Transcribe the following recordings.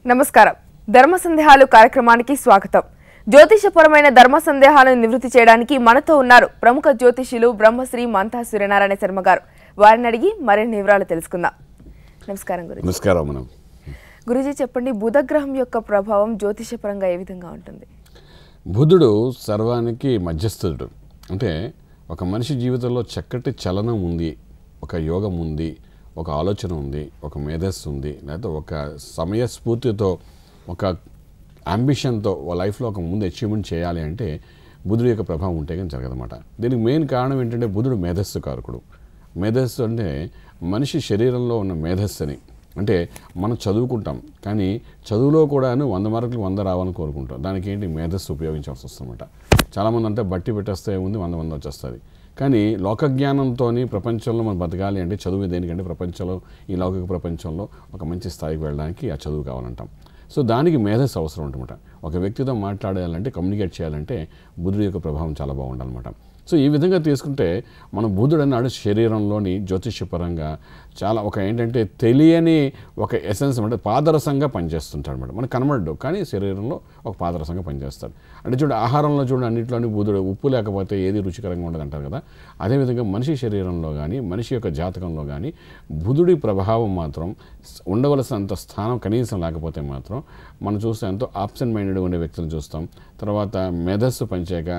నమస్కారం. ధర్మ సందేహాలు కార్యక్రమానికి స్వాగతం. జ్యోతిషపరమైన ధర్మ సందేహాలను నివృత్తి చేయడానికి మనతో ఉన్నారు ప్రముఖ జ్యోతిషులు బ్రహ్మశ్రీ మంతా సూర్యనారాయణ శర్మ గారు. వారిని అడిగి మరిన్ని వివరాలు తెలుసుకుందాం. నమస్కారం గురుజీ. నమస్కారం. మనం గురుజీ చెప్పండి, బుధగ్రహం యొక్క ప్రభావం జ్యోతిషపరంగా ఏ విధంగా ఉంటుంది? బుధుడు సర్వానికి మధ్యస్థుడు. అంటే ఒక మనిషి జీవితంలో చక్కటి చలనం ఉంది, ఒక యోగం ఉంది, ఒక ఆలోచన ఉంది, ఒక మేధస్సు ఉంది, లేకపోతే ఒక సమయస్ఫూర్తితో ఒక అంబిషన్తో లైఫ్లో ఒక ముందు అచీవ్మెంట్ చేయాలి అంటే బుధుడు యొక్క ప్రభావం ఉంటే కానీ జరగదన్నమాట. దీనికి మెయిన్ కారణం ఏంటంటే బుధుడు మేధస్సు కారకుడు. మేధస్సు అంటే మనిషి శరీరంలో ఉన్న మేధస్సుని, అంటే మనం చదువుకుంటాం కానీ చదువులో కూడాను 100 మార్కులు 100 రావాలని కోరుకుంటాం. దానికి ఏంటి మేధస్సు ఉపయోగించాల్సి వస్తుందన్నమాట. చాలామంది అంటే బట్టి పెట్టేస్తే ఉంది 100 వచ్చేస్తుంది. కానీ లోకజ్ఞానంతో ప్రపంచంలో మనం బతకాలి అంటే చదువు దేనికంటే ప్రపంచంలో ఈ లౌకిక ప్రపంచంలో ఒక మంచి స్థాయికి వెళ్ళడానికి ఆ చదువు కావాలంటాం. సో దానికి మేధస్సు అవసరం ఉంటుందన్నమాట. ఒక వ్యక్తితో మాట్లాడాలంటే కమ్యూనికేట్ చేయాలంటే బుధుడు యొక్క ప్రభావం చాలా బాగుండాలన్నమాట. సో ఈ విధంగా తీసుకుంటే మన బుధుడు అన్నాడు శరీరంలోని జ్యోతిష్యపరంగా చాలా ఒక ఏంటంటే తెలియని ఒక ఎసెన్స్ అంటే పాదరసంగా పనిచేస్తుంటాడు అనమాట. మనకు కనబడ్డు కానీ శరీరంలో ఒక పాదరసంగా పనిచేస్తాడు. అంటే చూడు ఆహారంలో చూడు అన్నింటిలోని బుధుడు ఉప్పు లేకపోతే ఏది రుచికరంగా ఉండదు అంటారు కదా. అదేవిధంగా మనిషి శరీరంలో కానీ మనిషి యొక్క జాతకంలో కానీ బుధుడి ప్రభావం మాత్రం ఉండవలసినంత స్థానం కనీసం లేకపోతే మాత్రం మనం చూస్తే ఎంతో ఆబ్సెంట్ మైండెడ్ ఉండే వ్యక్తులను చూస్తాం. తర్వాత మెదస్సు పనిచేయక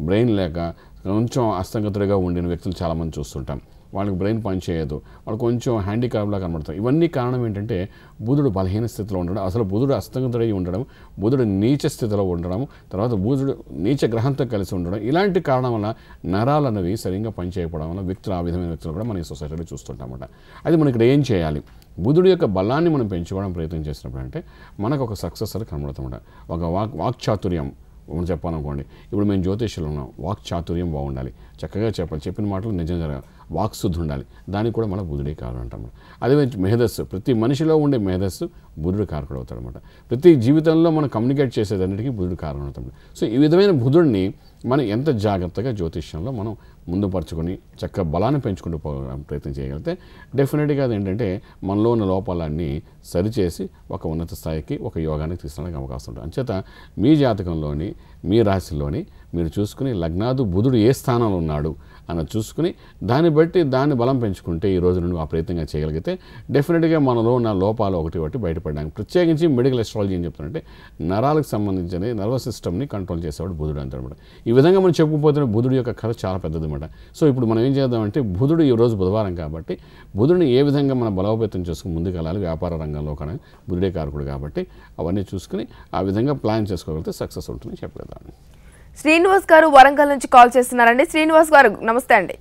బ్రెయిన్ లేక కొంచెం అస్తంగతుడిగా ఉండిన వ్యక్తులు చాలామంది చూస్తుంటాం. వాళ్ళకి బ్రెయిన్ పనిచేయదు, వాళ్ళు కొంచెం హ్యాండిక్యాప్లా కనబడతారు. ఇవన్నీ కారణం ఏంటంటే బుధుడు బలహీన స్థితిలో ఉండడం, అసలు బుధుడు అస్తంగతుడై ఉండడం, బుధుడు నీచ స్థితిలో ఉండడం, తర్వాత బుధుడు నీచ గ్రహంతో కలిసి ఉండడం, ఇలాంటి కారణం వల్ల నరాలు అనేవి సరిగ్గా పనిచేయకపోవడం వల్ల వ్యక్తులు ఆ విధమైన వ్యక్తులు కూడా మన ఈ సొసైటీలో చూస్తుంటామన్నమాట. అది మనం ఇక్కడ ఏం చేయాలి? బుధుడు యొక్క బలాన్ని మనం పెంచుకోవడం ప్రయత్నం చేసినప్పుడు అంటే మనకు ఒక సక్సెస్ అని కనబడుతుందన్నమాట. ఒక వాక్చాతుర్యం మనం చెప్పాలనుకోండి. ఇప్పుడు మేము జ్యోతిష్యులు ఉన్నాం, వాక్ చాతుర్యం బాగుండాలి, చక్కగా చెప్పాలి, చెప్పిన మాటలు నిజం జరగాలి, వాక్శుద్ధి ఉండాలి. దానికి కూడా మన బుధుడే కారణం అంటాం. అదే మేధస్సు, ప్రతి మనిషిలో ఉండే మేధస్సు బుధుడు కారకుడు అవుతాడు అనమాట. ప్రతి జీవితంలో మనం కమ్యూనికేట్ చేసేదన్నిటికీ బుధుడు కారణం అవుతాడు. సో ఈ విధమైన బుధుడిని మనం ఎంత జాగ్రత్తగా జ్యోతిష్యంలో మనం ముందుపరుచుకొని చక్కగా బలాన్ని పెంచుకుంటూ ప్రయత్నం చేయగలిగితే డెఫినెట్గా అదేంటంటే మనలో ఉన్న లోపాలన్నీ సరిచేసి ఒక ఉన్నత స్థాయికి ఒక యోగానికి తీసుకురావడానికి అవకాశం ఉంటుంది. అంచేత మీ జాతకంలోని మీ రాశిలోని మీరు చూసుకుని లగ్నాదు బుధుడు ఏ స్థానంలో ఉన్నాడు అన్నది చూసుకుని దాన్ని బట్టి దాన్ని బలం పెంచుకుంటే ఈ రోజు నుండి ఆ ప్రయత్నంగా చేయగలిగితే డెఫినెట్గా మనలో ఉన్న లోపాలు ఒకటి బయటపడడానికి ప్రత్యేకించి మెడికల్ ఎస్ట్రాలజీ ఏం చెప్తుందంటే నరాలకు సంబంధించిన నర్వస్ సిస్టమ్ని కంట్రోల్ చేసేవాడు బుధుడు అంటారన్నమాట. ఈ విధంగా మనం చెప్పుకుపోతున్న బుధుడు యొక్క కథ చాలా పెద్దది అనమాట. సో ఇప్పుడు మనం ఏం చేద్దామంటే బుధుడు ఈ రోజు బుధవారం కాబట్టి బుధుడిని ఏ విధంగా మనం బలోపేతం చేసుకుని ముందుకు వెళ్ళాలి, వ్యాపార రంగంలో కానీ బుధుడే కారకుడు కాబట్టి అవన్నీ చూసుకుని ఆ విధంగా ప్లాన్ చేసుకోగలిగితే సక్సెస్ ఉంటుందని చెప్పగలుగుతాను. శ్రీనివాస్ గారు వరంగల్ నుంచి కాల్ చేస్తున్నారండి. శ్రీనివాస్ గారు నమస్తే అండి.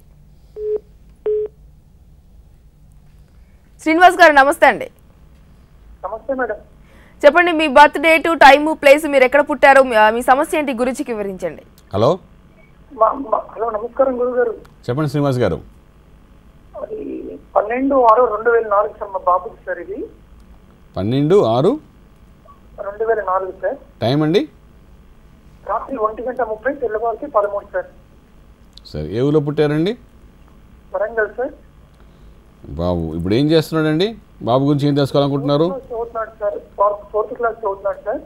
శ్రీనివాస్ గారు నమస్తే అండి. నమస్తే మేడం. చెప్పండి, మీ బర్త్ డేట్, టైమ్, ప్లేస్, మీరు ఎక్కడ పుట్టారు, మీ సమస్య ఏంటి గురించి వివరించండి. హలో హలో నమస్కారం గురుగారు. చెప్పండి శ్రీనివాస్ గారు. 12/6/2004 సార్ మా బాబుకి సార్. ఇది 12/6/2004 సార్. టైం అండి? రాత్రి 1:30 తెల్లవారికి 13 సార్. సరే, ఏ ఊళ్ళో పుట్టారండి? వరంగల్ సార్. బాబు ఇప్పుడు ఏం చేస్తున్నాడండి? బాబు గురించి ఏం తెలుసుకోవాలనుకుంటున్నారు? చదువుతున్నాడు సార్, 4th క్లాస్ చదువుతున్నాడు సార్.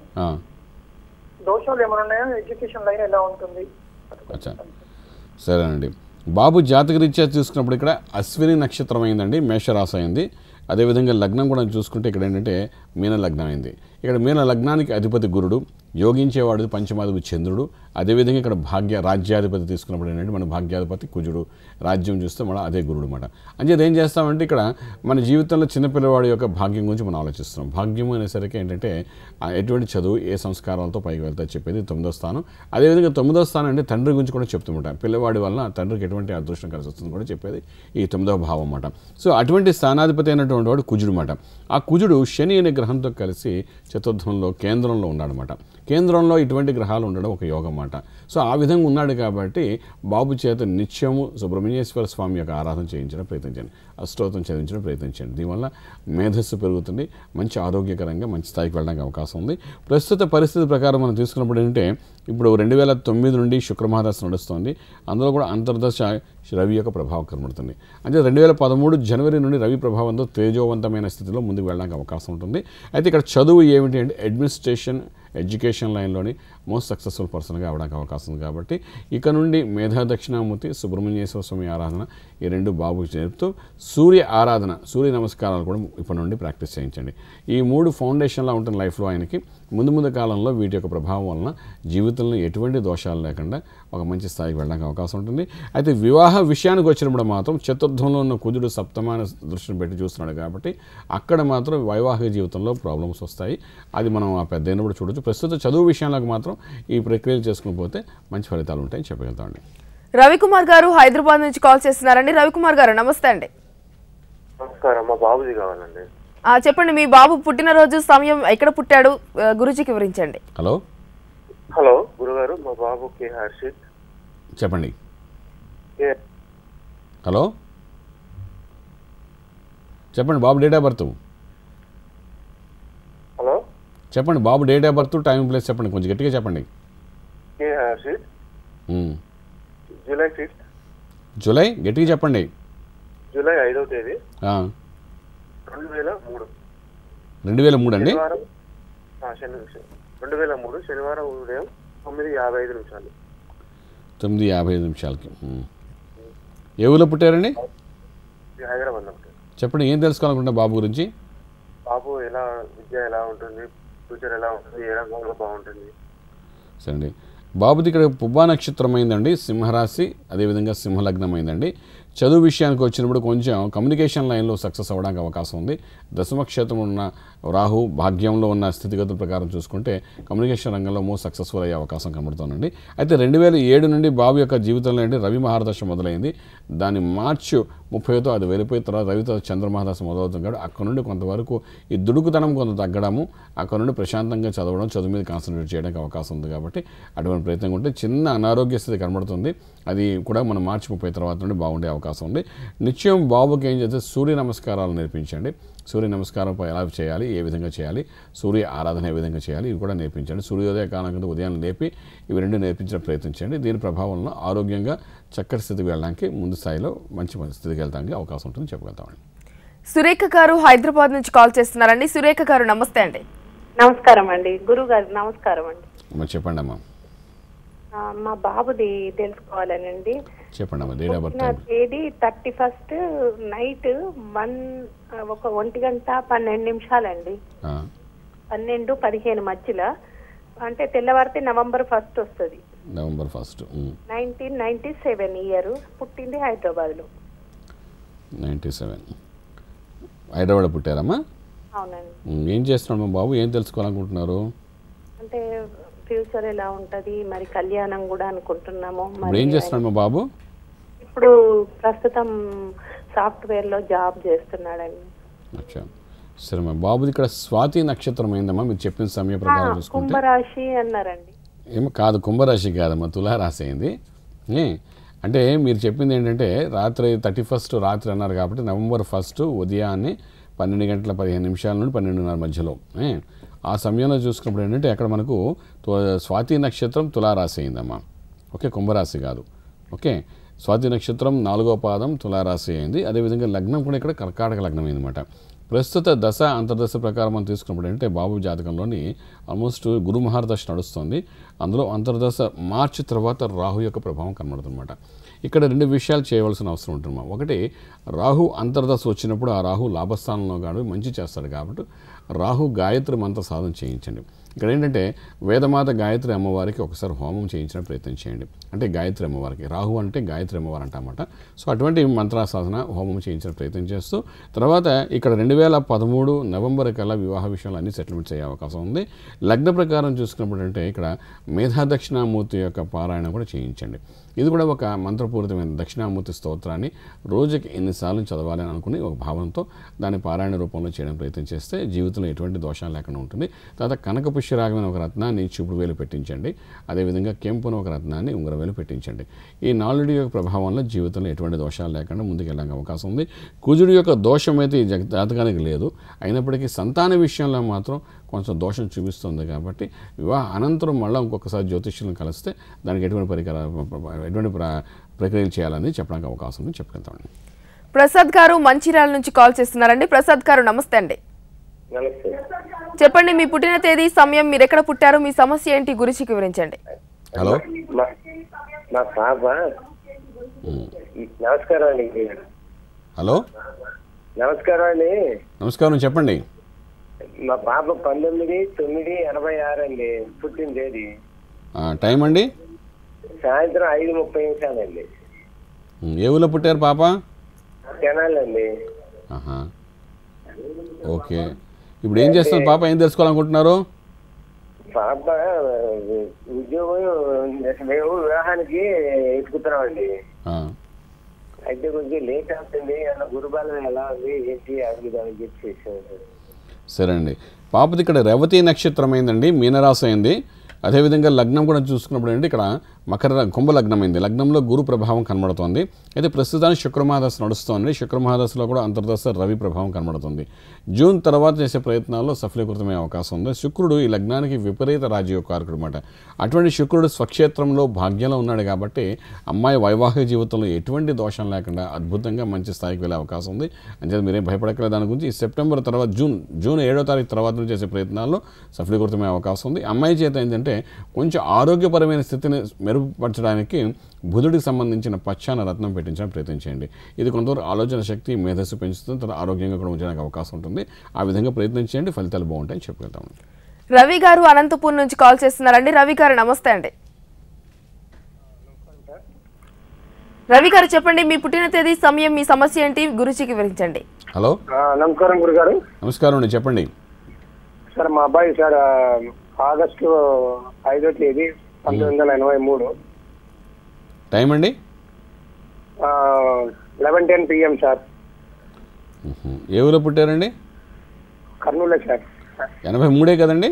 దోషాలు ఏమైనా ఉన్నాయా? ఎడ్యుకేషన్ లైన్ ఎలా ఉంటుంది? అచ్చా, సరేనండి. బాబు జాతకరీత్యా చూసుకున్నప్పుడు ఇక్కడ అశ్విని నక్షత్రం అయిందండి, మేషరాశి అయింది. అదేవిధంగా లగ్నం కూడా చూసుకుంటే ఇక్కడ ఏంటంటే మీన లగ్నం అయింది. ఇక్కడ మీన లగ్నానికి అధిపతి గురుడు, యోగించేవాడు పంచమాధిపతి చంద్రుడు. అదేవిధంగా ఇక్కడ రాజ్యాధిపతి తీసుకున్నప్పుడు ఏంటంటే మన భాగ్యాధిపతి కుజుడు, రాజ్యం చూస్తే మన అదే గురుడు అనమాట. అంచేది ఏం చేస్తామంటే ఇక్కడ మన జీవితంలో చిన్నపిల్లవాడి యొక్క భాగ్యం గురించి మనం ఆలోచిస్తున్నాం. భాగ్యం అనేసరికి ఏంటంటే ఎటువంటి చదువు ఏ సంస్కారాలతో పైకి వెళ్తా చెప్పేది 9వ స్థానం. అదేవిధంగా 9వ స్థానం అంటే తండ్రి గురించి కూడా చెప్తుంటాం. పిల్లవాడి వల్ల తండ్రికి ఎటువంటి అదృష్టం కలిసి వస్తుంది కూడా చెప్పేది ఈ 9వ భావం అన్నమాట. సో అటువంటి స్థానాధిపతి అయినటువంటి వాడు కుజుడు అన్నమాట. ఆ కుజుడు శని అనే గ్రహంతో కలిసి చతుర్థంలో కేంద్రంలో ఉన్నాడనమాట. కేంద్రంలో ఇటువంటి గ్రహాలు ఉండడం ఒక యోగం అన్నమాట. సో ఆ విధంగా ఉన్నాడు కాబట్టి బాబు చేత నిత్యము సుబ్రహ్మణ్యేశ్వర స్వామి యొక్క ఆరాధన చేయించడం ప్రయత్నించండి, అష్టోత్తరం చదివించడం ప్రయత్నించండి. దీనివల్ల మేధస్సు పెరుగుతుంది, మంచి ఆరోగ్యకరంగా మంచి స్థాయికి వెళ్ళడానికి అవకాశం ఉంది. ప్రస్తుత పరిస్థితి ప్రకారం మనం తీసుకున్నప్పుడు ఏంటంటే ఇప్పుడు 2009 నుండి శుక్రమహాదశ నడుస్తుంది. అందులో కూడా అంతర్దశ రవి యొక్క ప్రభావం కనబడుతుంది. అంటే 2013 జనవరి నుండి రవి ప్రభావంతో తేజోవంతమైన స్థితిలో ముందుకు వెళ్ళడానికి అవకాశం ఉంటుంది. అయితే ఇక్కడ చదువు ఏమిటి అంటే అడ్మినిస్ట్రేషన్, ఎడ్యుకేషన్ లైన్లోని మోస్ట్ సక్సెస్ఫుల్ పర్సన్గా అవడానికి అవకాశం ఉంది. కాబట్టి ఇక నుండి మేధా దక్షిణామూర్తి, సుబ్రహ్మణ్యేశ్వర స్వామి ఆరాధన ఈ రెండు బాబుకి చెప్తూ సూర్య ఆరాధన, సూర్య నమస్కారాలు కూడా ఇప్పటి నుండి ప్రాక్టీస్ చేయించండి. ఈ 3 ఫౌండేషన్లా ఉంటుంది లైఫ్లో ఆయనకి. ముందు కాలంలో వీటి యొక్క ప్రభావం వలన జీవితంలో ఎటువంటి దోషాలు లేకుండా ఒక మంచి స్థాయికి వెళ్ళడానికి అవకాశం ఉంటుంది. అయితే వివాహ విషయానికి వచ్చినప్పుడు మాత్రం చతుర్థంలో ఉన్న కుజుడు సప్తమాన దృష్టిని పెట్టి చూస్తున్నాడు కాబట్టి అక్కడ మాత్రం వైవాహిక జీవితంలో ప్రాబ్లమ్స్ వస్తాయి. అది మనం ఆ పెద్ద అయినప్పుడు చూడొచ్చు. ప్రస్తుత చదువు విషయాలకు మాత్రం ఈ ప్రక్రియలు చేసుకుని పోతే మంచి ఫలితాలు ఉంటాయని చెప్పగలుగుతామండి. రవికుమార్ గారు హైదరాబాద్ నుంచి కాల్ చేస్తున్నారండి. రవికుమార్ గారు నమస్తే అండి. నమస్కారం. మా బాబుది కావాలండి. చెప్పండి, మీ బాబు పుట్టినరోజు సమయం ఎక్కడ పుట్టాడు గురుజీకి వివరించండి. హలో గురుగారు, మా బాబు కే హర్షిత్. చెప్పండి. హలో చెప్పండి, బాబు డేట్ ఆఫ్ బర్త్. హలో చెప్పండి, బాబు date of birth, time, place చెప్పండి, కొంచెం గట్టిగా చెప్పండి. కే హర్షిత్, July 5th. జూలై, గట్టిగా చెప్పండి. జూలై 5వ తేదీ 2003. 2003 అండి. 2003 శనివారం ఉదయం 9:55. 9:55 ఏ ఊళ్ళో పుట్టారండి? హైదరాబాద్. చెప్పండి, ఏం తెలుసుకోవాలనుకుంటున్నా బాబు గురించి? బాబు విద్య ఎలా ఉంటుంది, ఫ్యూచర్ ఎలా ఉంటుంది, ఏ రంగంలో బాగుంటుంది? సరే, బాబుది ఇక్కడ పుబ్బా నక్షత్రం అయిందండి, సింహరాశి, అదేవిధంగా సింహలగ్నం అయిందండి. చదువు విషయానికి వచ్చినప్పుడు కొంచెం కమ్యూనికేషన్ లైన్లో సక్సెస్ అవ్వడానికి అవకాశం ఉంది. దశమక్షేత్రం ఉన్న రాహు భాగ్యంలో ఉన్న స్థితిగతుల ప్రకారం చూసుకుంటే కమ్యూనికేషన్ రంగంలో మోస్ట్ సక్సెస్ఫుల్ అయ్యే అవకాశం కనబడుతుందండి. అయితే 2007 నుండి బాబు యొక్క జీవితంలో ఏంటి రవి మహారదశ మొదలైంది. దాని మార్చి 30తో అది వెళ్ళిపోయిన తర్వాత రవితో చంద్రమహాదశ మొదలవుతుంది కాబట్టి అక్కడ నుండి కొంతవరకు ఈ దుడుకుతనం కొంత తగ్గడము, అక్కడ నుండి ప్రశాంతంగా చదవడం, చదువు మీద కాన్సన్ట్రేట్ చేయడానికి అవకాశం ఉంది. కాబట్టి అటువంటి ప్రయత్నం ఉంటే చిన్న అనారోగ్య స్థితి కనబడుతుంది. అది కూడా మనం మార్చి 30 తర్వాత నుండి బాగుండే అవకాశం ఉంది. నిత్యం బాబుకి ఏం చేస్తే సూర్య నమస్కారాలు నేర్పించండి. సూర్య నమస్కారం ఎలా చేయాలి, ఏ విధంగా చేయాలి, సూర్య ఆరాధన ఏ విధంగా చేయాలి, ఇవి కూడా నేర్పించండి. సూర్యోదయ కాలం కింద ఉదయం లేపి ఇవి రెండు నేర్పించడం ప్రయత్నించండి. దీని ప్రభావంలో ఆరోగ్యంగా చక్కటి స్థితికి వెళ్ళడానికి, ముందు స్థాయిలో మంచి స్థితికి వెళ్ళడానికి అవకాశం ఉంటుందని చెప్పగలుగుతామండి. సురేఖ గారు హైదరాబాద్ నుంచి కాల్ చేస్తున్నారండి. సురేఖ గారు నమస్తే అండి. నమస్కారం అండి. గురువు గారు నమస్కారం అండి. చెప్పండి అమ్మా. మా బాబుది తెలుసుకోవాలనండి. చెప్పండి అమ్మా. డేట్ ఆఫ్ బర్త్ తేదీ 31st నైట్ 1:12 అండి. 12-15 మధ్యలో, అంటే తెల్లవారితే November 1st వస్తుంది. November 1st 1997 year. పుట్టింది హైదరాబాద్ లో. 97 హైదరాబాద్ పుట్టారమ్మా? అవునండి. ఏం చేస్తున్నాడు బాబు, ఏం తెలుసుకోవాలనుకుంటున్నారు? అంటే ఫ్యూచర్ ఎలా ఉంటది, మరి కళ్యాణం కూడా అనుకుంటున్నాము. ఏం చేస్తున్నాడు మా బాబు? ఇప్పుడు ప్రస్తుతం సాఫ్ట్వేర్ లో జాబ్ చేస్తున్నాడండి. అచ్చా, సరే మా బాబుది ఇక్కడ స్వాతి నక్షత్రం అయిందమ్మా. మీరు చెప్పిన సమయ ప్రకారం చూసుకుంటే కుంభరాశి అన్నారండి. ఏమో కాదు, కుంభరాశి కాదమ్మా, తులారాశి అయింది. అంటే మీరు చెప్పింది ఏంటంటే రాత్రి 31st రాత్రి అన్నారు కాబట్టి November 1st ఉదయాన్నే 12:15 నుండి 12:30 మధ్యలో ఆ సమయంలో చూసుకున్నప్పుడు ఏంటంటే అక్కడ మనకు స్వాతి నక్షత్రం తులారాశి అయిందమ్మా. ఓకే, కుంభరాశి కాదు. ఓకే, స్వాతి నక్షత్రం 4వ పాదం తులారాశి అయింది. అదేవిధంగా లగ్నం కూడా ఇక్కడ కర్కాటక లగ్నం అయిందన్నమాట. ప్రస్తుత దశ అంతర్దశ ప్రకారం మనం తీసుకున్నప్పుడు అంటే బాబు జాతకంలోని ఆల్మోస్ట్ గురు మహారదశ నడుస్తుంది. అందులో అంతర్దశ మార్చి తర్వాత రాహు యొక్క ప్రభావం కనబడుతుందన్నమాట. ఇక్కడ 2 విషయాలు చేయవలసిన అవసరం ఉంటుంది. ఒకటి, రాహు అంతర్దశ వచ్చినప్పుడు ఆ రాహు లాభస్థానంలో కాదు మంచి చేస్తాడు కాబట్టి రాహు గాయత్రి మంత్ర సాధన చేయించండి. ఇక్కడ ఏంటంటే వేదమాత గాయత్రి అమ్మవారికి ఒకసారి హోమం చేయించిన ప్రయత్నం చేయండి. అంటే గాయత్రి అమ్మవారికి, రాహు అంటే గాయత్రి అమ్మవారు అంటన్నమాట. సో అటువంటి మంత్ర సాధన హోమం చేయించిన ప్రయత్నం చేస్తూ తర్వాత ఇక్కడ 2013 నవంబర్ కల్లా వివాహ విషయంలో అన్ని సెటిల్మెంట్స్ అయ్యే అవకాశం ఉంది. లగ్న ప్రకారం చూసుకున్నప్పుడు అంటే ఇక్కడ మేధా దక్షిణామూర్తి యొక్క పారాయణ కూడా చేయించండి. ఇది కూడా ఒక మంత్రపూరితమైన దక్షిణామూర్తి స్తోత్రాన్ని రోజుకి ఎన్నిసార్లు చదవాలి అని అనుకుని ఒక భావంతో దాన్ని పారాయణ రూపంలో చేయడం ప్రయత్నం చేస్తే జీవితంలో ఎటువంటి దోషాలు లేకుండా ఉంటుంది. తర్వాత కనక పుష్యరాగమైన ఒక రత్నాన్ని చూపుడు వేలు పెట్టించండి. అదేవిధంగా కెంపున ఒక రత్నాన్ని ఉంగరవేలు పెట్టించండి. ఈ 4 యొక్క ప్రభావంలో జీవితంలో ఎటువంటి దోషాలు లేకుండా ముందుకు వెళ్ళడానికి అవకాశం ఉంది. కుజుడి యొక్క దోషం అయితే ఈ జాతకానికి లేదు. అయినప్పటికీ సంతాన విషయంలో మాత్రం కొంచెం దోషం చూపిస్తుంది కాబట్టి వివాహ అనంతరం మళ్ళీ ఇంకొకసారి జ్యోతిష్యులను కలిస్తే దానికి ఎటువంటి ప్రక్రియలు చేయాలని చెప్పడానికి అవకాశం ఉంది. చెప్పగలుగుతామండి. ప్రసాద్ గారు మంచిర్యాల నుంచి కాల్ చేస్తున్నారండి. ప్రసాద్ గారు నమస్తే అండి. నమస్తే. చెప్పండి, మీ పుట్టిన తేదీ, సమయం, మీరు ఎక్కడ పుట్టారు, మీ సమస్య ఏంటి గురించి వివరించండి. హలో, మా పాప. నమస్కారం అండి. హలో, నమస్కారం అండి. నమస్కారం, చెప్పండి. మా పాప 19/9/86 అండి పుట్టిన తేదీ. టైం అండి? సాయంత్రం 5:30 అండి. ఏ ఊళ్ళో పుట్టారు పాప? తెనాలండి. ఓకే, ఇప్పుడు ఏం చేస్తున్నారు పాప, ఏం తెలుసుకోవాలనుకుంటున్నారు? పాప ఉద్యోగం మేము వివాహానికి ఎత్తుకుతున్నామండి. అయితే కొంచెం లేట్ అవుతుంది, అన్న గురుబాలం ఎలా ఉంది ఏంటి అడుగుదామని చెప్పి చేసాం. సరే అండి, పాపది ఇక్కడ రేవతి నక్షత్రం అయిందండి, మీనరాశి అయింది. అదేవిధంగా లగ్నం కూడా చూసుకున్నప్పుడు అండి ఇక్కడ కుంభ లగ్నం అయింది. లగ్నంలో గురు ప్రభావం కనబడుతోంది. అయితే ప్రస్తుతానికి శుక్రమహాదశ నడుస్తోంది. శుక్రమహాదశలో కూడా అంతర్దశ రవి ప్రభావం కనబడుతుంది. జూన్ తర్వాత చేసే ప్రయత్నాల్లో సఫలీకృతమయ్యే అవకాశం ఉంది. శుక్రుడు ఈ లగ్నానికి విపరీత రాజయోగకారకుడు అనమాట. అటువంటి శుక్రుడు స్వక్షేత్రంలో భాగ్యంలో ఉన్నాడు కాబట్టి అమ్మాయి వైవాహిక జీవితంలో ఎటువంటి దోషం లేకుండా అద్భుతంగా మంచి స్థాయికి వెళ్ళే అవకాశం ఉంది. అంతే, మీరేం భయపడక్కలేదు దాని గురించి. ఈ సెప్టెంబర్ తర్వాత జూన్ 7వ తారీఖు తర్వాత చేసే ప్రయత్నాల్లో సఫలీకృతమయ్యే అవకాశం ఉంది. అమ్మాయి చేత ఏంటంటే కొంచెం ఆరోగ్యపరమైన స్థితిని మెరుగుపరచడానికి బుధుడికి సంబంధించిన పచ్చాన రత్నం పెట్టించడానికి ప్రయత్నించండి. ఇది కొంతవరకు ఆలోచన శక్తి, మేధస్సు పెంచుతుంది, తర్వాత ఆరోగ్యంగా కూడా ఉంచడానికి అవకాశం ఉంటుంది. ఆ విధంగా ప్రయత్నించండి, ఫలితాలు బాగుంటాయని చెప్పగలుగుతాము. రవి గారు అనంతపూర్ నుంచి కాల్ చేస్తున్నారండి. రవి గారు నమస్తే అండి. రవి గారు చెప్పండి, మీ పుట్టిన తేదీ, సమయం, మీ సమస్య ఏంటి గురుజీకి వివరించండి. హలో, నమస్కారం గురుగారు. నమస్కారం అండి, చెప్పండి. సార్ మా అబ్బాయి సార్ ఆగస్టు 5వ తేదీ 1983. టైం అండి? 11:10 PM సార్. ఏ ఊళ్ళో పుట్టారండి? కర్నూలు సార్. 83 కదండి?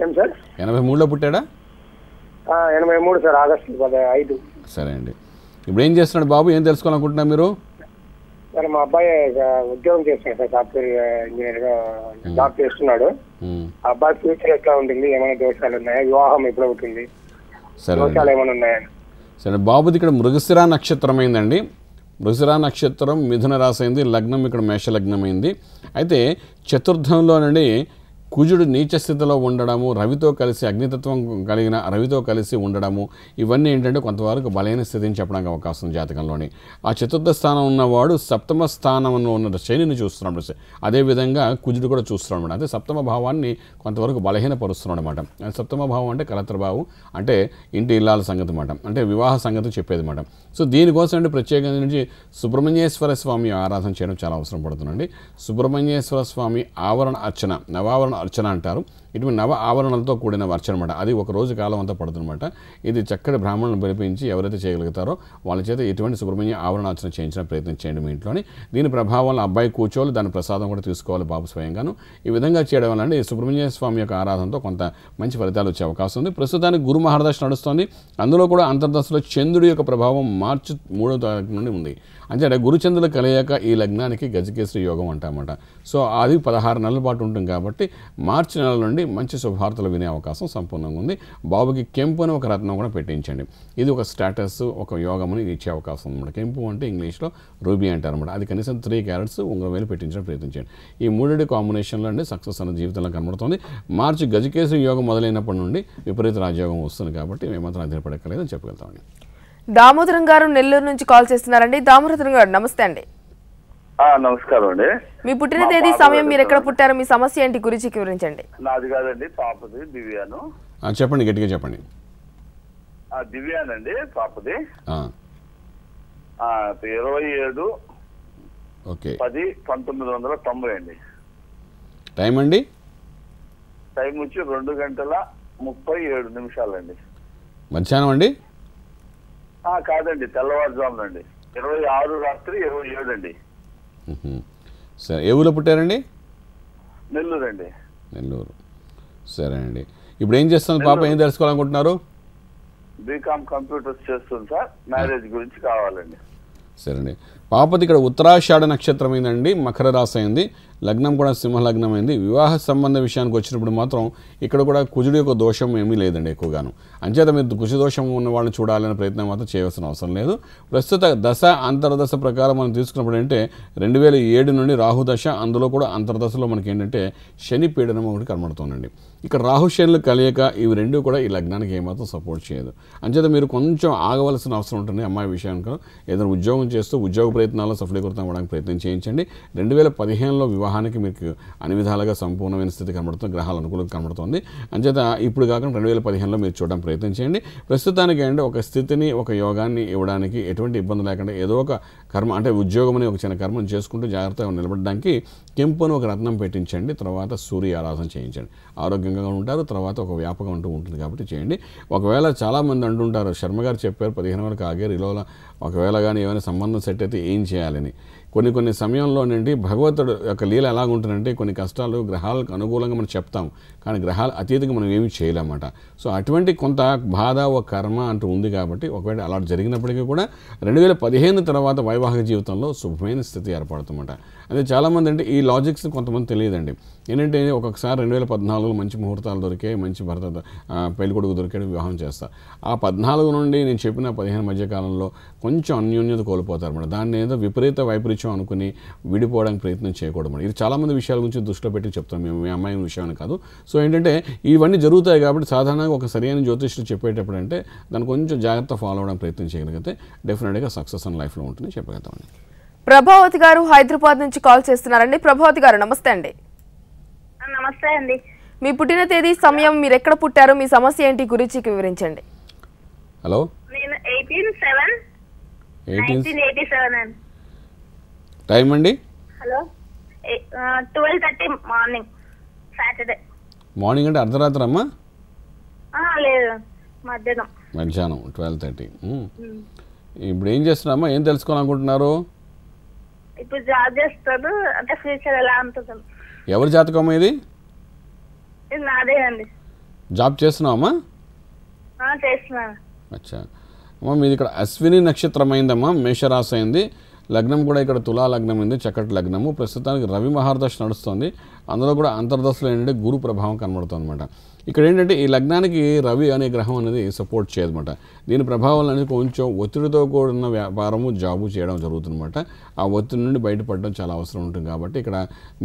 ఏం సార్? 83లో పుట్టాడా? 83 sir, August 5. సరే అండి, ఇప్పుడు ఏం చేస్తున్నాడు బాబు, ఏం తెలుసుకోవాలనుకుంటున్నారు మీరు? సార్ మా అబ్బాయి ఉద్యోగం చేస్తున్నాడు సార్, సాఫ్ట్వేర్ ఇంజనీర్ గా జాబ్ చేస్తున్నాడు. ఆ అబ్బాయి ఫ్యూచర్ ఎట్లా ఉంటుంది, ఏమైనా దోషాలు ఉన్నాయా, వివాహం ఎప్పుడు అవుతుంది, దోషాలు ఏమైనా ఉన్నాయా? సరే, బాబుది ఇక్కడ మృగశిర నక్షత్రం అయిందండి. మృగశిర నక్షత్రం మిథున రాశి అయింది. లగ్నం ఇక్కడ మేష లగ్నం అయింది. అయితే చతుర్థంలో నుండి కుజుడు నీచ స్థితిలో ఉండడము, రవితో కలిసి అగ్నితత్వం కలిగిన రవితో కలిసి ఉండడము, ఇవన్నీ ఏంటంటే కొంతవరకు బలహీన స్థితిని చెప్పడానికి అవకాశం జాతకంలోని. ఆ చతుర్థ స్థానం ఉన్నవాడు సప్తమ స్థానంలో ఉన్న శనిని చూస్తున్నాడు. అదేవిధంగా కుజుడు కూడా చూస్తున్నాడు అనమాట. అంటే సప్తమ భావాన్ని కొంతవరకు బలహీనపరుస్తున్నాడు అనమాట. సప్తమ భావం అంటే కలత్రభావం, అంటే ఇంటి ఇల్లాల సంగతి అనమాట, అంటే వివాహ సంగతి చెప్పేది అనమాట. సో దీనికోసం అంటే ప్రత్యేకంగా నుంచి సుబ్రహ్మణ్యేశ్వర స్వామి ఆరాధన చేయడం చాలా అవసరం పడుతుందండి. సుబ్రహ్మణ్యేశ్వర స్వామి ఆవరణ అర్చన, నవావరణ అర్చన అంటారు. ఇటువంటి నవ ఆవరణలతో కూడిన అర్చన అనమాట. అది ఒక రోజు కాలం అంతా పడుతుందన్నమాట. ఇది చక్కటి బ్రాహ్మణులను పిలిపించి ఎవరైతే చేయగలుగుతారో వాళ్ళ చేత ఎటువంటి సుబ్రహ్మణ్య ఆవరణ అర్చన చేయించిన ప్రయత్నం చేయండి మీ ఇంట్లోని. దీని ప్రభావం అబ్బాయి కూర్చోవాలి, దాని ప్రసాదం కూడా తీసుకోవాలి బాబు స్వయంగాను. ఈ విధంగా చేయడం వల్ల ఈ సుబ్రహ్మణ్య స్వామి యొక్క ఆరాధనతో కొంత మంచి ఫలితాలు వచ్చే అవకాశం ఉంది. ప్రస్తుతానికి గురు మహర్దశ నడుస్తుంది. అందులో కూడా అంతర్దశలో చంద్రుడి యొక్క ప్రభావం మార్చి 3వ తారీఖు నుండి ఉంది. అంటే గురుచంద్రులు కలియాక ఈ లగ్నానికి గజకేశ్వరి యోగం అంటామన్నమాట. సో అది 16 నెలల పాటు ఉంటుంది కాబట్టి మార్చి నెల నుండి మంచి శుభవార్తలు వినే అవకాశం సంపూర్ణంగా ఉంది. బాబుకి కెంపు అని ఒక రత్నం కూడా పెట్టించండి. ఇది ఒక స్టేటస్, ఒక యోగముని ఇచ్చే అవకాశం అనమాట. కెంపు అంటే ఇంగ్లీష్లో రూబీ అంటారన్నమాట. అది కనీసం 3 క్యారెట్స్ ఉంగరం వేలు పెట్టించడం ప్రయత్నించండి. ఈ 3 కాంబినేషన్లో అండి సక్సెస్ అనే జీవితంలో కనబడుతుంది. మార్చి గజకేశ్వరి యోగం మొదలైనప్పటి నుండి విపరీత రాజయోగం వస్తుంది కాబట్టి మేమంతా అధిపడక్కలేదని చెప్పగలుగుతామండి. దామోదరం గారు నెల్లూరు నుంచి కాల్ చేస్తున్నారండి. దామోదరం గారు నమస్తే అండి. నమస్కారం అండి. మీ పుట్టిన తేదీ, సమయం, మీరు ఎక్కడ పుట్టారు, మీ సమస్య ఏంటి గురుజీకి వివరించండి. నాది కాదండి, పాపది దివ్యాను. చెప్పండి, గట్టిగా చెప్పండి. దివ్యానండి పాపది. 27/10/1990 అండి. టైం అండి? టైం వచ్చి 2:37 అండి. మధ్యాహ్నం అండి? కాదండి, తెల్లవారుజామునండి. 26 రాత్రి 27 అండి. సరే, ఏ ఊళ్ళో పుట్టారండి? నెల్లూరు అండి. నెల్లూరు. సరే అండి, ఇప్పుడు ఏం చేస్తుంది పాప, ఏం తెలుసుకోవాలనుకుంటున్నారు? బీకామ్ కంప్యూటర్స్ చేస్తుంది సార్. మ్యారేజ్ గురించి కావాలండి. సరే అండి, పాపతి ఇక్కడ ఉత్తరాషాఢ నక్షత్రం అయిందండి, మకర రాశి అయింది, లగ్నం కూడా సింహలగ్నం అయింది. వివాహ సంబంధ విషయానికి వచ్చినప్పుడు మాత్రం ఇక్కడ కూడా కుజుడి యొక్క దోషం ఏమీ లేదండి ఎక్కువగాను. అంచేత మీరు కుజ దోషం ఉన్న వాళ్ళని చూడాలనే ప్రయత్నం మాత్రం చేయవలసిన అవసరం లేదు. ప్రస్తుత దశ అంతర్దశ ప్రకారం మనం తీసుకున్నప్పుడు అంటే 2007 నుండి రాహు దశ, అందులో కూడా అంతర్దశలో మనకి ఏంటంటే శని పీడనం ఒకటి కనబడుతుందండి. ఇక్కడ రాహు శనులు కలియక ఇవి రెండు కూడా ఈ లగ్నానికి ఏమాత్రం సపోర్ట్ చేయదు. అంచేత మీరు కొంచెం ఆగవలసిన అవసరం ఉంటుంది అమ్మాయి విషయానికి. ఏదైనా ఉద్యోగం చేస్తూ ఉద్యోగ ప్రయత్నాల్లో సఫలీకృతం అవ్వడానికి ప్రయత్నం చేయించండి. 2015లో వివాహానికి మీకు అన్ని విధాలుగా సంపూర్ణమైన స్థితి కనబడుతుంది, గ్రహాలు అనుకూలంగా కనబడుతుంది. అంచేత ఇప్పుడు కాకుండా 2015లో మీరు చూడడానికి ప్రయత్నం చేయండి. ప్రస్తుతానికి అంటే ఒక స్థితిని, ఒక యోగాన్ని ఇవ్వడానికి ఎటువంటి ఇబ్బంది లేకుండా ఏదో ఒక కర్మ అంటే ఉద్యోగం అని ఒక చిన్న కర్మను చేసుకుంటూ జాగ్రత్తగా నిలబడడానికి కెంపును ఒక రత్నం పెట్టించండి. తర్వాత సూర్య ఆరాధన చేయించండి. ఆరోగ్యంగా ఉంటారు. తర్వాత ఒక వ్యాపకం అంటూ ఉంటుంది కాబట్టి చేయండి. ఒకవేళ చాలామంది అంటుంటారు శర్మ గారు చెప్పారు 15 వరకు ఆగారు, ఇలా ఒకవేళ కానీ ఏమైనా సంబంధం సెట్ అయితే ఏం చేయాలని. కొన్ని సమయంలోనండి భగవంతుడు యొక్క లీల ఎలాగుంటుందంటే కొన్ని కష్టాలు గ్రహాలకు అనుకూలంగా మనం చెప్తాం, కానీ గ్రహాలు అతీతంగా మనం ఏమీ చేయలేమన్నమాట. సో అటువంటి కొంత బాధ ఒక కర్మ అంటూ ఉంది కాబట్టి ఒకవేళ అలా జరిగినప్పటికీ కూడా 2015 తర్వాత వైవాహిక జీవితంలో శుభమైన స్థితి ఏర్పడుతుందన్నమాట. అదే చాలామంది అంటే ఈ లాజిక్స్ కొంతమంది తెలియదండి. ఏంటంటే ఒక్కొక్కసారి 2014లో మంచి ముహూర్తాలు దొరికాయి, మంచి భర్త పెళ్ళికొడుకు దొరికాడు, వివాహం చేస్తారు. ఆ 14 నుండి నేను చెప్పిన 15 మధ్యకాలంలో కొంచెం అన్యోన్యత కోల్పోతారు అన్నమాట. దాన్ని ఏదో విపరీత వైపరీత్యం అనుకుని విడిపోవడానికి ప్రయత్నం చేయకూడదు. ఇది చాలామంది విషయాల గురించి దృష్టిలో పెట్టి చెప్తాం మేము, మీ అమ్మాయి విషయాన్ని కాదు. సో ఏంటంటే ఇవన్నీ జరుగుతాయి కాబట్టి సాధారణంగా ఒక సరైన జ్యోతిష్యులు చెప్పేటప్పుడు అంటే దాన్ని కొంచెం జాగ్రత్త ఫాలో అవ్వడానికి ప్రయత్నం చేయగలిగితే డెఫినెట్గా సక్సెస్ అన్ లైఫ్లో ఉంటుంది చెప్పగలుగుతామండి. ప్రభావతి గారు హైదరాబాద్ నుంచి కాల్ చేస్తున్నారండి. ప్రభావతి గారు నమస్తే అండి. నమస్తే అండి. మీ పుట్టిన తేదీ, సమయం, మీరు ఎక్కడ పుట్టారు, మీ సమస్య ఏంటి గురించి వివరించండి. హలో, నేను 18/7/1987 అండి. టైం అండి? Hello, 12:30 morning, Saturday. మార్నింగ్ అంటే అర్ధరాత్రి అమ్మా? లేదు, మధ్యాహ్నం 12:30. ఇప్పుడు ఏం చేస్తున్నారమ్మా, ఏం తెలుసుకోవాలనుకుంటున్నారు? ఇప్పుడు జాబ్ చేస్తాను, అంటే ఫ్యూచర్ ఎలా ఉంటుంది. ఎవరి జాతకం ఇది? నాదేనండి. జాబ్ చేస్తున్నావమ్మా? చేస్తున్నాను. అచ్చా అమ్మా, మీది ఇక్కడ అశ్విని నక్షత్రం అయిందమ్మా, మేషరాశి అయింది, లగ్నం కూడా ఇక్కడ తులా లగ్నం అయింది, చక్కటి లగ్నము. ప్రస్తుతానికి రవి మహర్దశ నడుస్తుంది, అందులో కూడా అంతర్దశలో ఏంటంటే గురు ప్రభావం కనబడుతుంది అనమాట. ఇక్కడ ఏంటంటే ఈ లగ్నానికి రవి అనే గ్రహం అనేది సపోర్ట్ చేయదన్నమాట. దీని ప్రభావం అనేది కొంచెం ఒత్తిడితో కూడిన వ్యాపారము, జాబు చేయడం జరుగుతుందన్నమాట. ఆ ఒత్తిడి నుండి బయటపడడం చాలా అవసరం ఉంటుంది కాబట్టి ఇక్కడ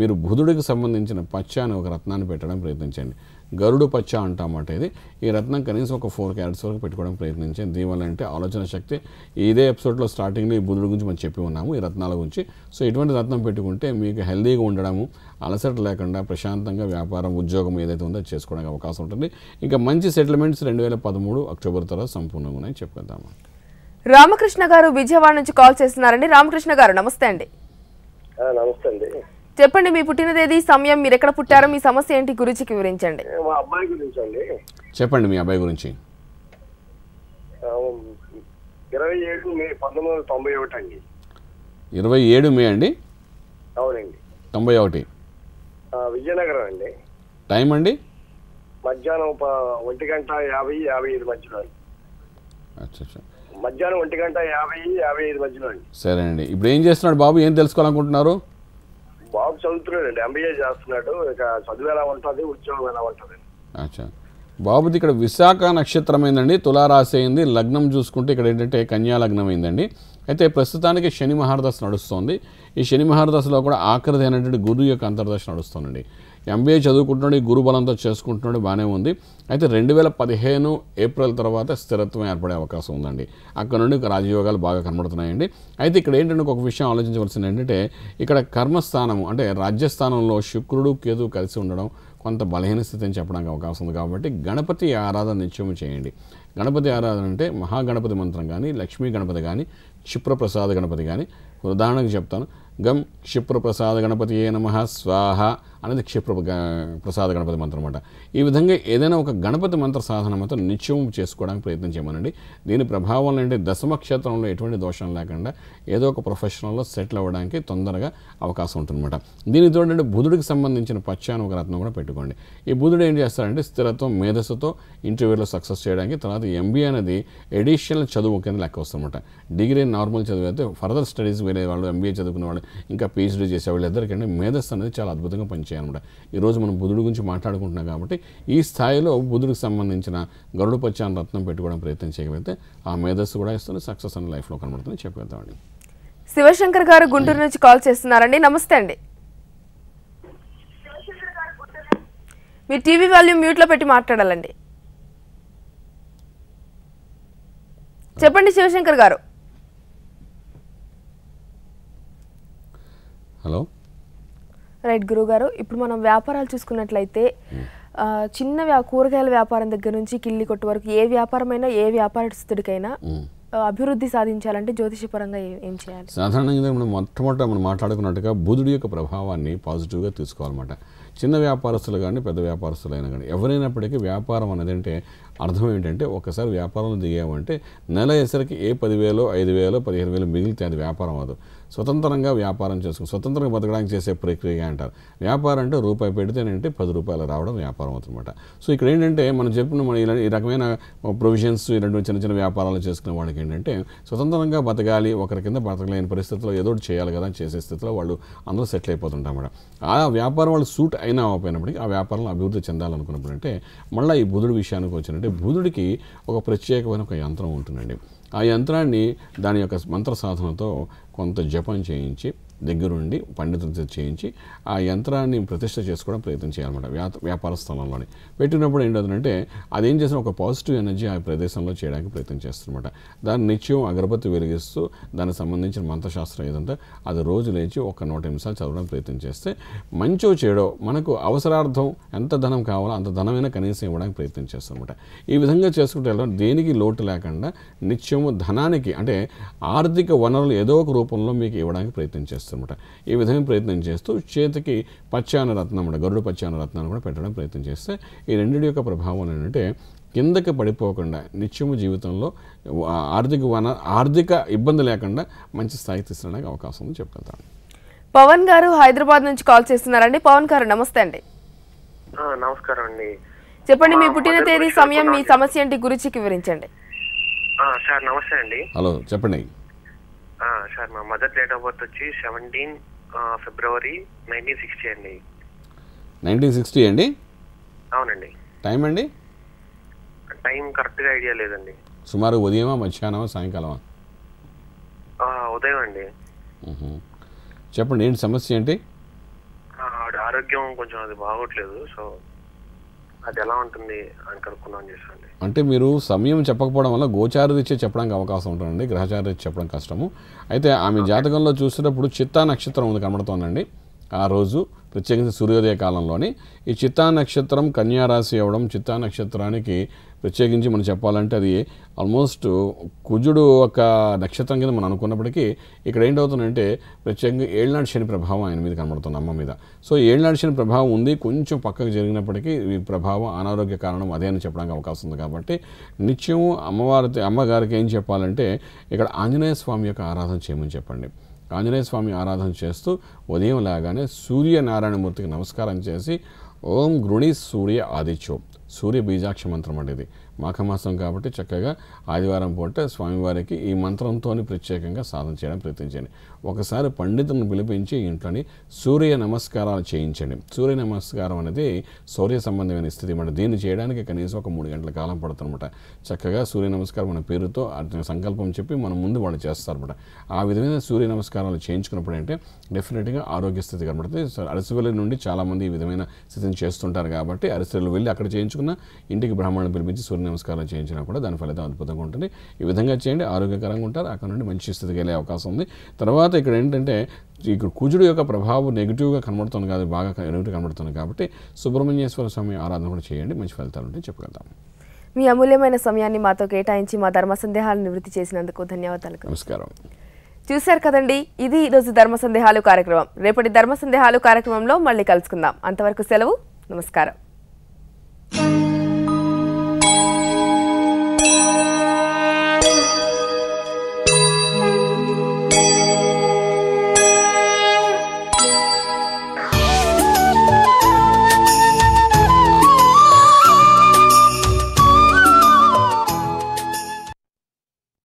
మీరు బుధుడికి సంబంధించిన పచ్చ అనే ఒక రత్నాన్ని పెట్టడం ప్రయత్నించండి. గరుడు పచ్చ అంటామన్నమాట. ఇది ఈ రత్నం కనీసం ఒక 4 క్యారెట్స్ వరకు పెట్టుకోవడం ప్రయత్నించండి. దీనివల్ల అంటే ఆలోచన శక్తి, ఇదే ఎపిసోడ్లో స్టార్టింగ్లో ఈ బుధుడి గురించి మనం చెప్పి ఉన్నాము, ఈ రత్నాల గురించి. సో ఇటువంటి రత్నం పెట్టుకుంటే మీకు హెల్దీగా ఉండడము, అలసట లేకుండా ప్రశాంతంగా వ్యాపారం, ఉద్యోగం ఏదైతే ఉందో చేసుకోవడానికి అవకాశం ఉంటుంది. ఇంకా మంచి సెటిల్మెంట్స్ 2013 అక్టోబర్ తర్వాత సంపూర్ణంగా ఉన్నాయని చెప్పుకుందాము. రామకృష్ణ గారు విజయవాడ నుంచి కాల్ చేస్తున్నారండి. రామకృష్ణ గారు నమస్తే అండి. నమస్తే అండి. చెప్పండి, మీ పుట్టిన తేదీ, సమయం, మీరు ఎక్కడ పుట్టారో, మీ సమస్య ఏంటి గురించి వివరించండి. మా అబ్బాయి గురించి అండి. చెప్పండి మీ అబ్బాయి గురించి. 27 మే 1991 అండి. 27 మే అండి? అవునండి. 91. విజయనగరం అండి. టైం అండి? మధ్యాహ్నం 1:50-55 మధ్యలో అండి. అచ్చా, మధ్యాహ్నం 1:50-55 మధ్యలో అండి. సరే అండి. ఇప్పుడు ఏం చేస్తున్నాడు బాబు, ఏం తెలుసుకోవాలనుకుంటున్నారు? బాబు చదువుతున్నాడండి, ఎంబీఏ చేస్తున్నాడు. ఇక చదువు ఎలా ఉంటుంది, ఉద్యోగం ఎలా ఉంటుంది? అచ్చా, బాబుది ఇక్కడ విశాఖ నక్షత్రం అయిందండి, తులారాశి అయింది, లగ్నం చూసుకుంటే ఇక్కడ ఏంటంటే కన్యా లగ్నం అయిందండి. అయితే ప్రస్తుతానికి శని మహర్దశ నడుస్తుంది. ఈ శని మహర్దశలో కూడా ఆఖరిది అయినటువంటి గురు యొక్క అంతర్దశ నడుస్తుందండి. ఎంబీఏ చదువుకుంటున్నాడు, ఈ గురు బలంతో చేసుకుంటున్నాడు, బాగానే ఉంది. అయితే 2015 ఏప్రిల్ తర్వాత స్థిరత్వం ఏర్పడే అవకాశం ఉందండి. అక్కడ నుండి రాజయోగాలు బాగా కనబడుతున్నాయండి. అయితే ఇక్కడ ఏంటంటే ఒక విషయం ఆలోచించవలసింది ఏంటంటే ఇక్కడ కర్మస్థానము అంటే రాజ్యస్థానంలో శుక్రుడు కేతు కలిసి ఉండడం కొంత బలహీన స్థితి అని చెప్పడానికి అవకాశం ఉంది. కాబట్టి గణపతి ఆరాధన నిత్యం చేయండి. గణపతి ఆరాధన అంటే మహాగణపతి మంత్రం కానీ, లక్ష్మీ గణపతి కానీ, క్షిప్రప్రసాద గణపతి కానీ. ఉదాహరణకు చెప్తాను, గం క్షిప్ర ప్రసాద గణపతియే నమః స్వాహ అనేది క్షిప్ర ప్రసాద గణపతి మంత్రం అనమాట. ఈ విధంగా ఏదైనా ఒక గణపతి మంత్ర సాధన మాత్రం నిత్యం చేసుకోవడానికి ప్రయత్నం చేయమనండి. దీని ప్రభావం అంటే దశమ క్షేత్రంలో ఎటువంటి దోషం లేకుండా ఏదో ఒక ప్రొఫెషనల్లో సెటిల్ అవ్వడానికి తొందరగా అవకాశం ఉంటుందన్నమాట. దీనితో అంటే బుధుడికి సంబంధించిన పచ్చాను ఒక రత్నం కూడా పెట్టుకోండి. ఈ బుధుడు ఏం చేస్తారంటే స్థిరత్వం, మేధస్సుతో ఇంటర్వ్యూలో సక్సెస్ చేయడానికి. తర్వాత MBA అనేది ఎడిషనల్ చదువు కింద లెక్క వస్తుందన్నమాట. డిగ్రీ నార్మల్ చదువు అయితే ఫర్దర్ స్టడీస్ వేరే వాళ్ళు, MBA చదువుకునే వాళ్ళు, ఇంకా PhD చేసేవాళ్ళు ఇద్దరికంటే మేధస్సు అనేది చాలా అద్భుతంగా పనిచేయాలన్నమాట. ఈరోజు మనం బుధుడి గురించి మాట్లాడుకుంటున్నాం కాబట్టి ఈ స్థాయిలో బుధుడికి సంబంధించిన గరుడు పచ్చాన రత్నం పెట్టుకోవడం ప్రయత్నం చేయగలిగితే ఆ మేధస్సు కూడా ఇస్తుంది, సక్సెస్ అనే లైఫ్లో కనబడుతుంది చెప్పగలుగుతామండి. శివశంకర్ గారు గుంటూరు నుంచి కాల్ చేస్తున్నారండి. నమస్తే అండి. మీ టీవీ వాల్యూమ్ మ్యూట్లో పెట్టి మాట్లాడాలండి. చెప్పండి శివశంకర్ గారు. హలో. రైట్ గురువు గారు, ఇప్పుడు మనం వ్యాపారాలు చూసుకున్నట్లయితే చిన్న కూరగాయల వ్యాపారం దగ్గర నుంచి కిల్లి కొట్టు వరకు ఏ వ్యాపారమైనా ఏ వ్యాపారస్తుడికైనా అభివృద్ధి సాధించాలంటే జ్యోతిషపరంగా ఏం చేయాలి? సాధారణంగా మనం మాట్లాడుకున్నట్టుగా బుధుడి యొక్క ప్రభావాన్ని పాజిటివ్గా తీసుకోవాలన్నమాట. చిన్న వ్యాపారస్తులు కానీ పెద్ద వ్యాపారస్తులు అయినా కానీ ఎవరైనప్పటికీ వ్యాపారం అనేది అంటే అర్థం ఏంటంటే ఒకసారి వ్యాపారంలో దిగామంటే నెల వేసరికి ఏ 10,000, 5,000, 15,000 మిగిలితే అది వ్యాపారం అవ్వదు. స్వతంత్రంగా వ్యాపారం చేసుకుని స్వతంత్రంగా బతకడానికి చేసే ప్రక్రియ అంటారు. వ్యాపారం అంటే రూపాయి పెడితేనంటే 10 రూపాయలు రావడం వ్యాపారం అవుతుందన్నమాట. సో ఇక్కడ ఏంటంటే మనం చెప్పిన ఈ రకమైన ప్రొవిజన్స్ ఇలాంటి చిన్న చిన్న వ్యాపారాలు చేసుకునే వాళ్ళకి ఏంటంటే స్వతంత్రంగా బతకాలి, ఒకరి కింద బతకలేని పరిస్థితుల్లో ఏదో ఒకటి చేయాలి కదా చేసే స్థితిలో వాళ్ళు అందరూ సెటిల్ అయిపోతుంటారన్నమాట. ఆ వ్యాపారం వాళ్ళు సూట్ అయినా అవ్వకపోయినప్పటికీ ఆ వ్యాపారంలో అభివృద్ధి చెందాలనుకున్నప్పుడు అంటే మళ్ళీ ఈ బుధుడి విషయానికి వచ్చినట్టే బుధుడికి ఒక ప్రత్యేకమైన ఒక యంత్రం ఉంటుందండి. ఆ యంత్రాన్ని దాని యొక్క మంత్ర సాధనతో కొంత జపం చేయించి దగ్గరుండి పండితులతో చేయించి ఆ యంత్రాన్ని ప్రతిష్ట చేసుకోవడం ప్రయత్నం చేయాలన్నమాట. వ్యాపార స్థలంలోని పెట్టినప్పుడు ఏంటంటే అదేం చేసిన ఒక పాజిటివ్ ఎనర్జీ ఆ ప్రదేశంలో చేయడానికి ప్రయత్నం చేస్తుందన్నమాట. దాన్ని నిత్యం అగరబత్తి వెలిగిస్తూ దానికి సంబంధించిన మంత్రశాస్త్రం ఏదంటే అది రోజు లేచి ఒక 100 నిమిషాలు చదవడం ప్రయత్నం చేస్తే మంచో చెడో మనకు అవసరార్థం ఎంత ధనం కావాలో అంత ధనమైనా కనీసం ఇవ్వడానికి ప్రయత్నం చేస్తామన్నమాట. ఈ విధంగా చేసుకుంటే దేనికి లోటు లేకుండా నిత్యము ధనానికి అంటే ఆర్థిక వనరులు ఏదో ఒక రూపంలో మీకు ఇవ్వడానికి ప్రయత్నం చేస్తాం. ఈ విధంగా ప్రయత్నం చేస్తూ చేతికి పచ్చాన రత్నం గరుడు పచ్చాన రత్నాన్ని కూడా పెట్టడం ప్రయత్నం చేస్తే ఈ రెండింటి యొక్క ప్రభావం ఏంటంటే కిందకి పడిపోకుండా నిత్యము జీవితంలో ఆర్థిక ఇబ్బంది లేకుండా మంచి స్థాయి తీసుకురావడానికి అవకాశం ఉంది చెప్పగలుగుతాను. పవన్ గారు హైదరాబాద్ నుంచి కాల్ చేస్తున్నారండి. పవన్ గారు నమస్తే అండి. నమస్కారం అండి. చెప్పండి మీ పుట్టిన తేదీ, సమయం, మీ సమస్య ఏంటి గురించి వివరించండి. సార్ నమస్తే అండి. హలో చెప్పండి. సార్ మా మదర్ డేట్ ఆఫ్ బర్త్ వచ్చి 17 ఫిబ్రవరి 1960 అండి. 1960 అండి? అవునండి. టైం అండి? టైం కరెక్ట్గా ఐడియా లేదండి. సుమారు ఉదయమా, మధ్యాహ్నమా, సాయంకాలమా? ఉదయం అండి. చెప్పండి ఏంటి సమస్య ఏంటి? ఆవిడ ఆరోగ్యం కొంచెం అది బాగోట్లేదు, సో అది ఎలా ఉంటుంది అని కనుక్కుందాం చేసండి. అంటే మీరు సమయం చెప్పకపోవడం వల్ల గోచారరీత్యా చెప్పడానికి అవకాశం ఉంటుందండి, గ్రహచారరీత్యా చెప్పడం కష్టము. అయితే ఆమె జాతకంలో చూసేటప్పుడు చిత్తా నక్షత్రం ఉంది కనబడుతోందండి. ఆ రోజు ప్రత్యేకించి సూర్యోదయ కాలంలోని ఈ చిత్తా నక్షత్రం కన్యారాశి అవ్వడం, చిత్తా నక్షత్రానికి ప్రత్యేకించి మనం చెప్పాలంటే అది ఆల్మోస్ట్ కుజుడు ఒక నక్షత్రం కింద మనం అనుకున్నప్పటికీ ఇక్కడ ఏంటవుతుందంటే ప్రత్యేకంగా ఏళ్ళనాడు శని ప్రభావం ఆయన మీద కనబడుతుంది, అమ్మ మీద. సో ఏళ్ళనాడు శని ప్రభావం ఉంది, కొంచెం పక్కకు జరిగినప్పటికీ ఈ ప్రభావం అనారోగ్య కారణం అదే అని చెప్పడానికి అవకాశం ఉంది. కాబట్టి నిత్యం అమ్మగారికి ఏం చెప్పాలంటే ఇక్కడ ఆంజనేయ స్వామి యొక్క ఆరాధన చేయమని చెప్పండి. ఆంజనేయ స్వామి ఆరాధన చేస్తూ ఉదయం లాగానే సూర్యనారాయణమూర్తికి నమస్కారం చేసి ఓం గృణి సూర్య ఆదిత్యో, సూర్య బీజాక్ష మంత్రం అంటే ఇది మాఘమాసం కాబట్టి చక్కగా ఆదివారం పూట స్వామివారికి ఈ మంత్రంతో ప్రత్యేకంగా సాధన చేయడం ప్రయత్నించండి. ఒకసారి పండితులను పిలిపించి ఇంట్లోని సూర్య నమస్కారాలు చేయించండి. సూర్య నమస్కారం అనేది సూర్య సంబంధమైన స్థితి అన్నమాట. దీన్ని చేయడానికి కనీసం ఒక 3 గంటల కాలం పడుతుందన్నమాట. చక్కగా సూర్య నమస్కారం మన పేరుతో సంకల్పం చెప్పి మనం ముందు వాళ్ళు చేస్తారన్నమాట. ఆ విధమైన సూర్య నమస్కారాలు చేయించుకున్నప్పుడు అంటే డెఫినెట్గా ఆరోగ్య స్థితి కనబడుతుంది. అరసివెల్లి నుండి చాలామంది ఈ విధమైన స్థితిని చేస్తుంటారు కాబట్టి అరసివెల్లి వెళ్ళి అక్కడ చేయించుకున్న ఇంటికి బ్రాహ్మణులను పిలిపించి సూర్య నమస్కారాలు చేయించినా కూడా దాని ఫలితం అద్భుతంగా ఉంటుంది. ఈ విధంగా చేయండి, ఆరోగ్యకరంగా ఉంటారు, అక్కడ నుండి మంచి స్థితికి వెళ్ళే అవకాశం ఉంది. తర్వాత ఇక్కడ ఏంటంటే ఇక్కడ కుజుడు యొక్క ప్రభావం నెగిటివ్గా కనబడుతుంది కాదు, బాగా నెగిటివ్ కనబడుతుంది కాబట్టి సుబ్రహ్మణ్యేశ్వర స్వామి ఆరాధన కూడా చేయండి, మంచి ఫలితాలు ఉంటే చెప్పగలుగుతాం. మీ అమూల్యమైన సమయాన్ని మాతో కేటాయించి మా ధర్మ సందేహాలను నివృత్తి చేసినందుకు ధన్యవాదాలు. నమస్కారం. చూశారు కదండి, ఇది ఈరోజు ధర్మ సందేహాలు కార్యక్రమం. రేపటి ధర్మ సందేహాలు కార్యక్రమంలో మళ్ళీ కలుసుకుందాం. అంతవరకు సెలవు. నమస్కారం.